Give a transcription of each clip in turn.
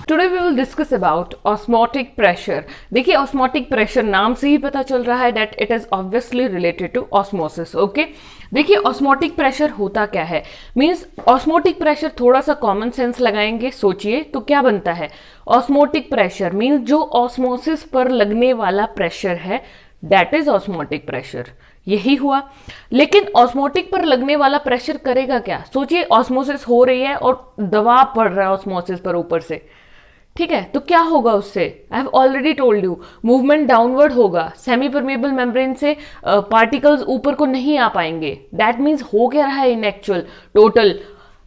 Today we will discuss about osmotic pressure. देखिए osmotic pressure नाम से ही पता चल रहा है that it is obviously related to osmosis. Okay, देखिए ऑस्मोटिक प्रेशर होता क्या है, मींस ऑस्मोटिक प्रेशर, थोड़ा सा कॉमन सेंस लगाएंगे, सोचिए तो क्या बनता है। ऑस्मोटिक प्रेशर मींस जो ऑस्मोसिस पर लगने वाला प्रेशर है दैट इज ऑस्मोटिक प्रेशर, यही हुआ। लेकिन ऑस्मोटिक पर लगने वाला प्रेशर करेगा क्या, सोचिए ऑस्मोसिस हो रही है और दबाव पड़ रहा है ऑस्मोसिस पर ऊपर से, ठीक है, तो क्या होगा उससे, I have already told you, movement downward होगा, सेमी परमेबल मेम्ब्रेन से पार्टिकल्स ऊपर को नहीं आ पाएंगे, दैट मीन्स हो क्या रहा है इन एक्चुअल टोटल।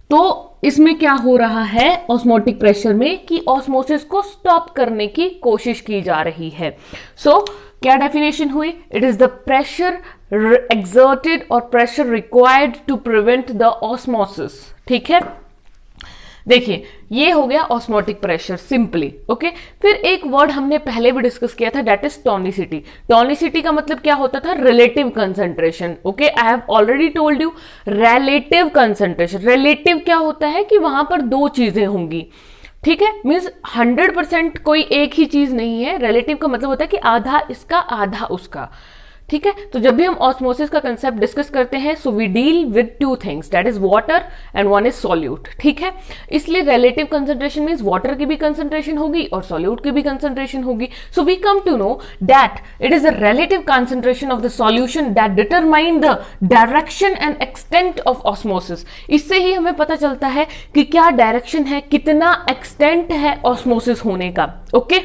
तो इसमें क्या हो रहा है ऑस्मोटिक प्रेशर में कि ऑस्मोसिस को स्टॉप करने की कोशिश की जा रही है। सो क्या डेफिनेशन हुई, it is the pressure exerted or pressure required to prevent the osmosis. ठीक है, देखिए ये हो गया ऑस्मोटिक प्रेशर सिंपली। ओके, फिर एक वर्ड हमने पहले भी डिस्कस किया था दैट इज टोनिसिटी। टोनिसिटी का मतलब क्या होता था, relative concentration. Okay, I have already told you relative concentration. Relative क्या होता है कि वहां पर दो चीजें होंगी, ठीक है, मीन्स 100% कोई एक ही चीज नहीं है। रिलेटिव का मतलब होता है कि आधा इसका आधा उसका, ठीक है। तो जब भी हम ऑस्मोसिस का कंसेप्ट डिस्कस करते हैं so we deal with two things that is water and one is solute, ठीक है। इसलिए रिलेटिव कंसंट्रेशन मींस वाटर की भी कंसंट्रेशन होगी और सॉल्यूट की भी कंसंट्रेशन होगी। So we come to know that it is the relative concentration of the solution that determine the direction and extent of osmosis. इससे ही हमें पता चलता है कि क्या डायरेक्शन है, कितना एक्सटेंट है ऑस्मोसिस होने का। ओके,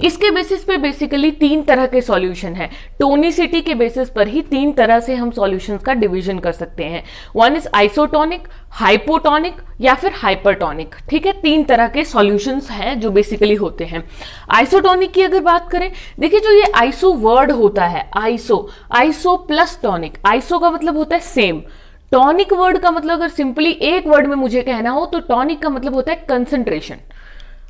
इसके बेसिस पे बेसिकली तीन तरह के सॉल्यूशन है। टोनिसिटी के बेसिस पर ही तीन तरह से हम सॉल्यूशंस का डिवीजन कर सकते हैं। वन इज आइसोटोनिक, हाइपोटोनिक या फिर हाइपरटोनिक, ठीक है। तीन तरह के सॉल्यूशंस हैं जो बेसिकली होते हैं। आइसोटोनिक की अगर बात करें, देखिए जो ये आइसो वर्ड होता है, आइसो प्लस टोनिक, आइसो का मतलब होता है सेम, टोनिक वर्ड का मतलब अगर सिंपली एक वर्ड में मुझे कहना हो तो टोनिक का मतलब होता है कंसंट्रेशन,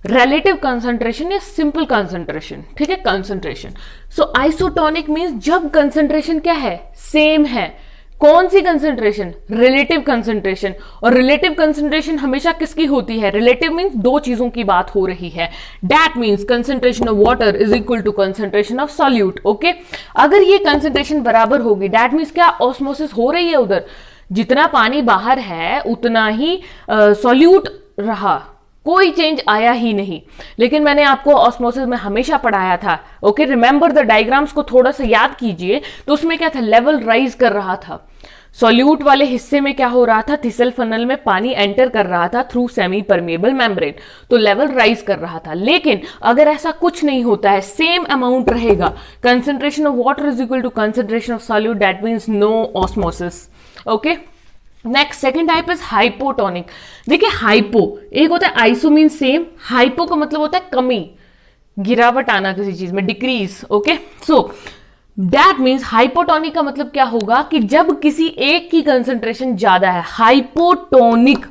रिलेटिव कंसंट्रेशन या सिंपल कंसंट्रेशन, ठीक है, कंसंट्रेशन। सो आइसोटोनिक मींस जब कंसंट्रेशन क्या है, सेम है। कौन सी कंसंट्रेशन, रिलेटिव कंसंट्रेशन। और रिलेटिव कंसंट्रेशन हमेशा किसकी होती है, रिलेटिव मींस दो चीजों की बात हो रही है, that means concentration of water is equal to concentration of solute. Okay, अगर ये कंसंट्रेशन बराबर होगी दैट मींस क्या, ऑस्मोसिस हो रही है, उधर जितना पानी बाहर है उतना ही सॉल्यूट रहा, कोई चेंज आया ही नहीं। लेकिन मैंने आपको ऑस्मोसिस में हमेशा पढ़ाया था, ओके, रिमेंबर द डायग्राम्स को थोड़ा सा याद कीजिए, तो उसमें क्या था, लेवल राइज कर रहा था। सॉल्यूट वाले हिस्से में क्या हो रहा था, थिसल फनल में पानी एंटर कर रहा था थ्रू सेमी परमेबल मेम्ब्रेन, तो लेवल राइज कर रहा था। लेकिन अगर ऐसा कुछ नहीं होता है, सेम अमाउंट रहेगा, concentration of water is equal to concentration of solute, that means no osmosis. Okay, next second type is hypotonic. देखिए हाइपो, एक होता है आइसो मीन सेम, हाइपो का मतलब होता है कमी, गिरावट आना किसी चीज में, decrease. Okay, so that means hypotonic का मतलब क्या होगा कि जब किसी एक की कंसंट्रेशन ज्यादा है, हाइपोटोनिक।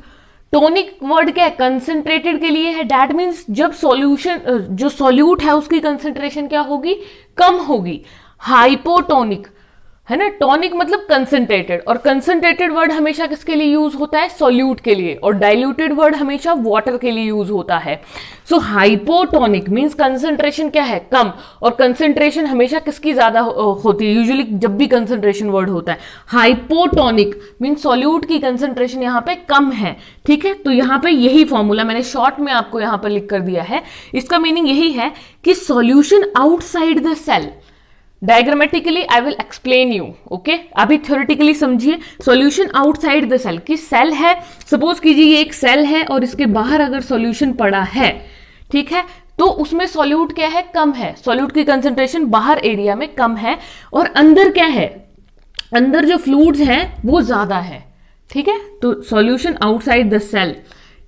टोनिक वर्ड क्या है, कंसंट्रेटेड के लिए है, दैट मीन्स जब सॉल्यूशन जो सॉल्यूट है उसकी कंसंट्रेशन क्या होगी, कम होगी, हाइपोटोनिक है ना। टॉनिक मतलब कंसंट्रेटेड, और कंसंट्रेटेड वर्ड हमेशा किसके लिए यूज होता है, सॉल्यूट के लिए, और डाइल्यूटेड वर्ड हमेशा वाटर के लिए यूज होता है। सो हाइपोटोनिक मींस कंसंट्रेशन क्या है, कम, और कंसंट्रेशन हमेशा किसकी ज्यादा होती है, यूजुअली जब भी कंसंट्रेशन वर्ड होता है। हाइपोटोनिक मींस सॉल्यूट की कंसंट्रेशन यहाँ पे कम है, ठीक है। तो यहाँ पे यही फॉर्मूला मैंने शॉर्ट में आपको यहाँ पर लिख कर दिया है। इसका मीनिंग यही है कि solution outside the cell, diagrammatically I will explain you, okay. अभी थ्योरेटिकली समझिए, सॉल्यूशन आउटसाइड द सेल, कि सेल है, सपोज कीजिए ये एक सेल है और इसके बाहर अगर सॉल्यूशन पड़ा है, ठीक है, तो उसमें सॉल्यूट क्या है, कम है, सॉल्यूट की कंसंट्रेशन बाहर एरिया में कम है, और अंदर क्या है, अंदर जो फ्लूइड्स हैं वो ज्यादा है, ठीक है। तो सॉल्यूशन आउटसाइड द सेल,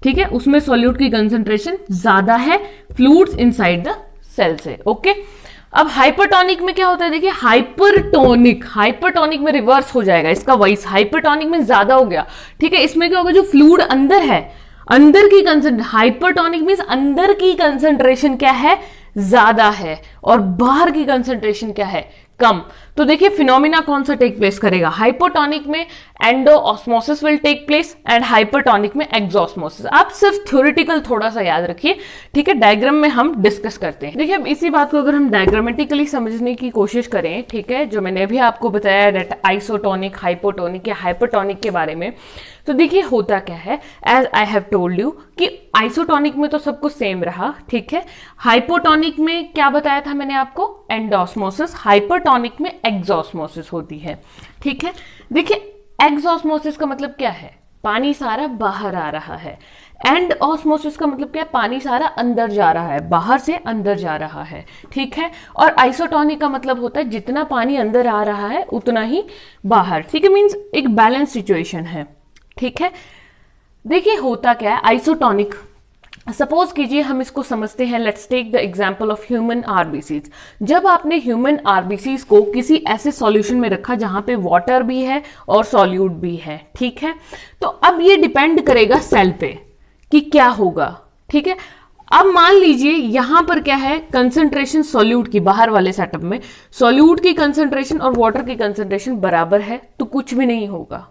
ठीक है, उसमें सॉल्यूट की कंसंट्रेशन ज्यादा है, फ्लूइड्स इनसाइड द सेल से। ओके, अब हाइपरटोनिक में क्या होता है, देखिए हाइपरटोनिक में रिवर्स हो जाएगा इसका वॉइस, हाइपरटोनिक में ज्यादा हो गया, ठीक है। इसमें क्या होगा, जो फ्लूइड अंदर है, अंदर की कंसंट्रेशन, हाइपरटोनिक मींस अंदर की कंसंट्रेशन क्या है, ज्यादा है, और बाहर की कंसंट्रेशन क्या है, कम। तो देखिए फिनोमिना कौन सा टेक प्लेस करेगा, हाइपोटोनिक में endoosmosis will take place and hypertonic में एक्सोस्मोसिस। आप सिर्फ थ्योरेटिकल थोड़ा सा याद रखिए, ठीक है, डायग्राम में हम डिस्कस करते हैं। देखिए अब इसी बात को अगर हम डायग्रामेटिकली समझने की कोशिश करें, ठीक है, जो मैंने अभी आपको बताया डेट आइसोटोनिक, हाइपोटोनिक या हाइपरटोनिक के बारे में, तो देखिए होता क्या है, as I have told you कि आइसोटोनिक में तो सब कुछ सेम रहा, ठीक है, हाइपोटोनिक में क्या बताया था मैंने आपको, एंडोस्मोसिस, हाइपरटोनिक में एक्सोस्मोसिस होती है, ठीक है। देखिए एक्सोस्मोसिस का मतलब क्या है, पानी सारा बाहर आ रहा है, एंड ऑस्मोसिस का मतलब क्या है, पानी सारा अंदर जा रहा है, बाहर से अंदर जा रहा है, ठीक है। और आइसोटोनिक का मतलब होता है जितना पानी अंदर आ रहा है उतना ही बाहर, ठीक है, मींस एक बैलेंस सिचुएशन है, ठीक है। देखिए होता क्या है आइसोटोनिक, सपोज कीजिए हम इसको समझते हैं, let's take the example of human RBCs. जब आपने ह्यूमन आरबीसीज को किसी ऐसे सॉल्यूशन में रखा जहां पे वाटर भी है और सॉल्यूट भी है, ठीक है, तो अब ये डिपेंड करेगा सेल पे कि क्या होगा, ठीक है। अब मान लीजिए यहां पर क्या है, कंसंट्रेशन सॉल्यूट की, बाहर वाले सेटअप में सॉल्यूट की कंसंट्रेशन और वाटर की कंसंट्रेशन बराबर है, तो कुछ भी नहीं होगा,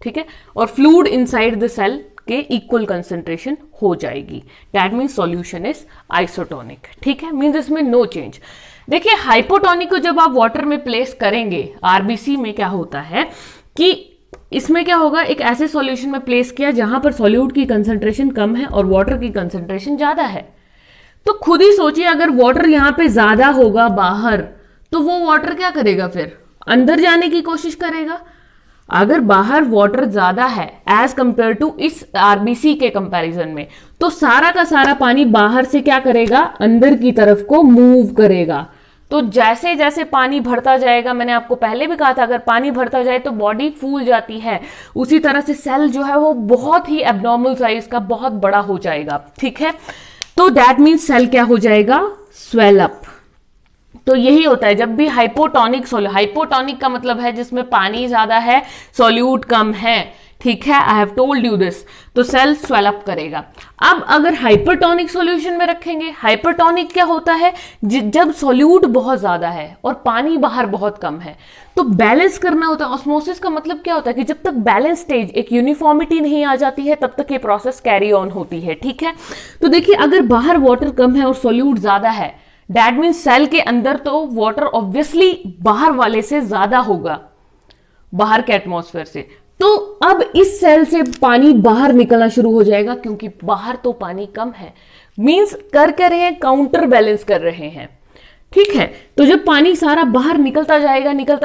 ठीक है, और फ्लूइड इनसाइड द सेल के इक्वल कंसंट्रेशन हो जाएगी, that means solution is isotonic, ठीक है, मीन्स इसमें नो चेंज। देखिए हाइपोटोनिक को जब आप वाटर में प्लेस करेंगे, आरबीसी में क्या होता है कि इसमें क्या होगा, एक ऐसे सॉल्यूशन में प्लेस किया जहां पर सॉल्यूट की कंसंट्रेशन कम है और वाटर की कंसंट्रेशन ज्यादा है, तो खुद ही सोचिए अगर वाटर यहां पे ज्यादा होगा बाहर, तो वो वाटर क्या करेगा, फिर अंदर जाने की कोशिश करेगा। अगर बाहर वाटर ज्यादा है एज कंपेयर टू इस आरबीसी के कंपैरिजन में, तो सारा का सारा पानी बाहर से क्या करेगा, अंदर की तरफ को मूव करेगा। तो जैसे जैसे पानी भरता जाएगा, मैंने आपको पहले भी कहा था अगर पानी भरता जाए तो बॉडी फूल जाती है, उसी तरह से सेल जो है वो बहुत ही एब्नॉर्मल साइज का बहुत बड़ा हो जाएगा, ठीक है। तो दैट मीन्स सेल क्या हो जाएगा, स्वेल अप। तो यही होता है जब भी हाइपोटोनिक सॉल्यूट, हाइपोटोनिक का मतलब है जिसमें पानी ज्यादा है सॉल्यूट कम है, ठीक है, आई हैव टोल्ड यू दिस, तो सेल स्वेल अप करेगा। अब अगर हाइपरटोनिक सॉल्यूशन में रखेंगे, हाइपरटोनिक क्या होता है, जब सॉल्यूट बहुत ज्यादा है और पानी बाहर बहुत कम है, तो बैलेंस करना होता है। ऑस्मोसिस का मतलब क्या होता है कि जब तक बैलेंस स्टेज, एक यूनिफॉर्मिटी नहीं आ जाती है, तब तक ये प्रोसेस कैरी ऑन होती है, ठीक है। तो देखिए अगर बाहर वाटर कम है और सॉल्यूट ज्यादा है, दैट मीन्स सेल के अंदर तो वाटर ऑब्वियसली बाहर वाले से ज्यादा होगा, बाहर के एटमॉस्फेयर से, तो अब इस सेल से पानी बाहर निकलना शुरू हो जाएगा क्योंकि बाहर तो पानी कम है, मींस कर रहे हैं, काउंटर बैलेंस कर रहे हैं, ठीक है। तो जब पानी सारा बाहर निकलता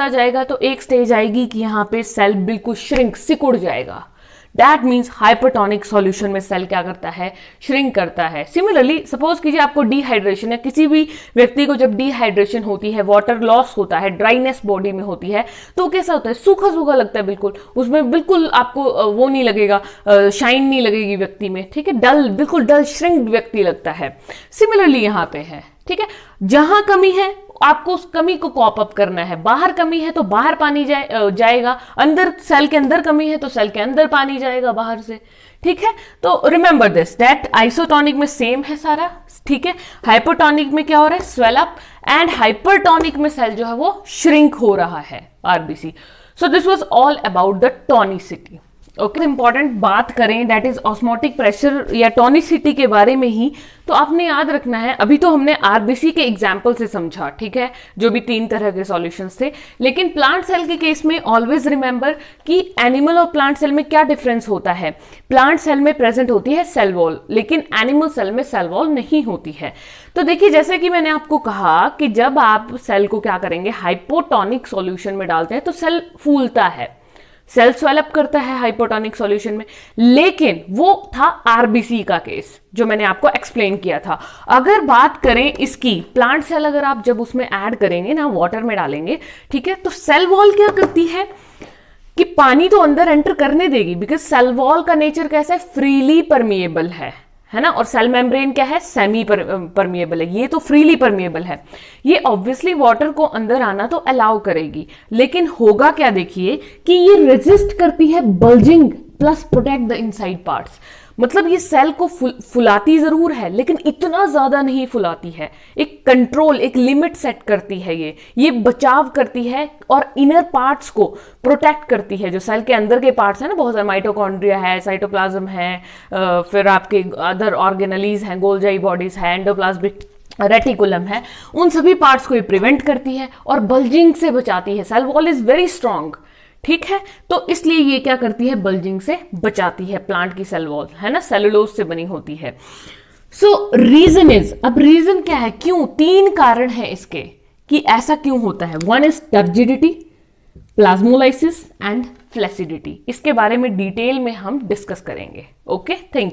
जाएगा तो एक स्टेज आएगी कि यहां पे सेल बिल्कुल श्रिंक, सिकुड़ जाएगा। दैट मीन्स हाइपरटोनिक सॉल्यूशन में सेल क्या करता है, श्रिंक करता है। सिमिलरली सपोज कीजिए आपको डिहाइड्रेशन है, किसी भी व्यक्ति को जब डिहाइड्रेशन होती है, वाटर लॉस होता है, ड्राइनेस बॉडी में होती है, तो कैसा होता है, सूखा सूखा लगता है, बिल्कुल उसमें बिल्कुल आपको वो नहीं लगेगा, शाइन नहीं लगेगी व्यक्ति में, ठीक है, डल, बिल्कुल डल श्रिंक व्यक्ति लगता है। सिमिलरली यहां पे है, ठीक है, जहां कमी है आपको उस कमी को कॉप अप करना है, बाहर कमी है तो बाहर पानी जाएगा, अंदर सेल के अंदर कमी है तो सेल के अंदर पानी जाएगा बाहर से, ठीक है। तो रिमेंबर दिस दैट आइसोटोनिक में सेम है सारा, ठीक है, हाइपोटोनिक में क्या हो रहा है, स्वेल अप, एंड हाइपरटोनिक में सेल जो है वो श्रिंक हो रहा है, RBC. So this was all about the tonicity. Okay, important बात करें दैट इज ऑस्मोटिक प्रेशर या टोनिसिटी के बारे में ही, तो आपने याद रखना है, अभी तो हमने आरबीसी के एग्जाम्पल से समझा, ठीक है, जो भी 3 तरह के सॉल्यूशंस थे, लेकिन प्लांट सेल के केस में ऑलवेज रिमेंबर कि एनिमल और प्लांट सेल में क्या डिफरेंस होता है। प्लांट सेल में प्रेजेंट होती है सेल वॉल, लेकिन एनिमल सेल में सेल वॉल नहीं होती है। तो देखिए जैसे कि मैंने आपको कहा कि जब आप सेल को क्या करेंगे, हाइपोटोनिक सॉल्यूशन में डालते हैं तो सेल फूलता है, सेल स्वेलअप करता है हाइपोटोनिक सॉल्यूशन में, लेकिन वो था आरबीसी का केस जो मैंने आपको एक्सप्लेन किया था। अगर बात करें इसकी, प्लांट सेल अगर आप जब उसमें ऐड करेंगे ना, वाटर में डालेंगे, ठीक है, तो सेल वॉल क्या करती है कि पानी तो अंदर एंटर करने देगी, बिकॉज सेल वॉल का नेचर कैसा है, फ्रीली परमिएबल है ना, और सेल मेम्ब्रेन क्या है, सेमी परमिएबल है, ये तो फ्रीली परमिएबल है, ये ऑब्वियसली वाटर को अंदर आना तो अलाउ करेगी, लेकिन होगा क्या, देखिए कि ये रेजिस्ट करती है bulging plus protect the inside parts. मतलब ये सेल को फुलाती जरूर है लेकिन इतना ज्यादा नहीं फुलाती है, एक कंट्रोल, एक लिमिट सेट करती है, ये बचाव करती है और इनर पार्ट्स को प्रोटेक्ट करती है। जो सेल के अंदर के पार्ट्स है ना, बहुत सारे माइटोकॉन्ड्रिया है, साइटोप्लाज्म है, फिर आपके अदर ऑर्गेनलीज हैं, गोल्जाई बॉडीज है, एंडोप्लाज्मिक रेटिकुलम है, उन सभी पार्ट्स को ये प्रिवेंट करती है और बल्जिंग से बचाती है। Cell wall is very strong, ठीक है, तो इसलिए ये क्या करती है, बल्जिंग से बचाती है। प्लांट की सेल वॉल है ना, सेलुलोज से बनी होती है। सो रीजन इज, अब रीजन क्या है, क्यों, 3 कारण है इसके कि ऐसा क्यों होता है। One is turgidity, plasmolysis and flaccidity. इसके बारे में डिटेल में हम डिस्कस करेंगे। Okay, thank you.